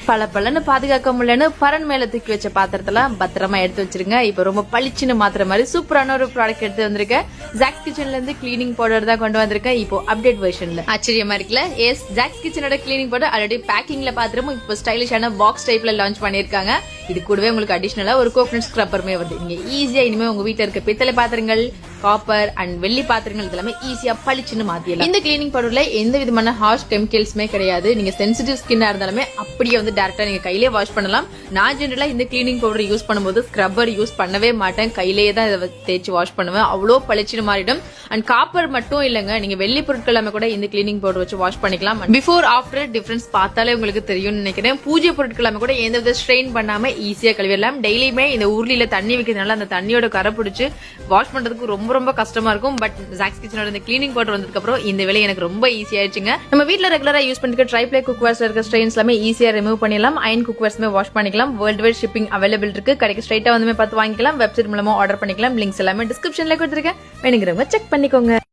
பலன்னு பாதுகாக்க முடியலன்னு பரன் மேல தூக்கி வச்ச பாத்திரத்துல பத்திரமா எடுத்து வச்சிருங்க. இப்ப ரொம்ப பளிச்சுன்னு மாத்திர மாதிரி சூப்பரான ஒரு ப்ராடக்ட் எடுத்து வந்திருக்கேன். ஜாக்ஸ் கிச்சன்ல இருந்து கிளீனிங் பவுடர் தான் கொண்டு வந்திருக்கேன். இப்போ அப்டேட் வெர்ஷன்ல. ஆச்சரியமா இருக்குல்ல? எஸ், ஜாக்ஸ் கிச்சனோட கிளீனிங் பவுடர் ஆல்ரெடி பேக்கிங்ல பாத்திரமும் இப்போ ஸ்டைலிஷான பாக்ஸ் டைப்ல லான்ச் பண்ணிருக்காங்க. இது கூடவே உங்களுக்கு அடிஷனலா ஒரு கோகனட் ஸ்க்ரப்பருமே வருது. நீங்க ஈஸியா இனிமே உங்க வீட்டுல இருக்க பித்தளை பாத்திரங்கள், காப்பர் அண்ட் வெள்ளி பாத்திரங்கள் இதெல்லாமே ஈஸியா பளிச்சுன்னு மாத்திடலாம். இந்த கிளீனிங் பவுடர்ல எந்த விதமான ஹார்ஷ் கெமிக்கல்ஸ்மே கிடையாது. நீங்க சென்சிட்டிவ் ஸ்கின்னா இருந்தாலுமே அப்படியே வந்து டைரக்டா நீங்க கையிலே வாஷ் பண்ணலாம். நான் ஜெனரலா இந்த கிளீனிங் பவுடர் யூஸ் பண்ணும்போது ஸ்க்ரப்பர் யூஸ் பண்ணவே மாட்டேன். கையிலேயே தான் இதை தேய்ச்சி வாஷ் பண்ணுவேன். அவ்வளோ பளிச்சுன்னு மாறிடும். அண்ட் காப்பர் மட்டும் இல்லங்க, நீங்க வெள்ளி பொருட்கள் எல்லாமே கூட இந்த கிளீனிங் பவுடர் வச்சு வாஷ் பண்ணிக்கலாம். பிஃபோர் ஆஃப்டர் டிஃபரன்ஸ் பார்த்தாலே உங்களுக்கு தெரியும்னு நினைக்கிறேன். பூஜை பொருட்கள் எல்லாமே கூட எந்த வித ஸ்ட்ரெயின் பண்ணாம ஈஸியா கழுவிடலாம். டெய்லியுமே இந்த ஊர்லியில தண்ணி வைக்கிறதுனால அந்த தண்ணியோட கரை பிடிச்சு வாஷ் பண்றதுக்கு ரொம்ப ரொம்ப கஷ்டமா இருக்கும். பட் ஜாக்ஸ் கிச்சனோட இந்த கிளீனிங் பவுடர் வந்ததுக்கு அப்புறம் இந்த வேலை எனக்கு ரொம்ப ஈஸியா ஆயிடுச்சுங்க. நம்ம வீட்ல ரெகுலரா யூஸ் பண்ணிக்க ட்ரைப்ளே குக்வேர்ஸ்ல இருக்க ஸ்ட்ரெயின்ஸ் எல்லாமே ஈஸியா ரிமூவ் பண்ணிடலாம். அயன் குக்வேர்ஸ்மே வாஷ் பண்ணிக்கலாம். வேர்ல்டு வைட் ஷிப்பிங் அவைலபிள் இருக்கு. கடைக்கு ஸ்ட்ரைட்டா வந்து பார்த்து வாங்கிக்கலாம். வெப்சைட் மூலமா ஆர்டர் பண்ணிக்கலாம். லிங்க்ஸ் எல்லாமே டிஸ்கிரிப்ஷன்ல கொடுத்துருக்கேன். வேணுங்கிறவங்க செக் பண்ணிக்கோங்க.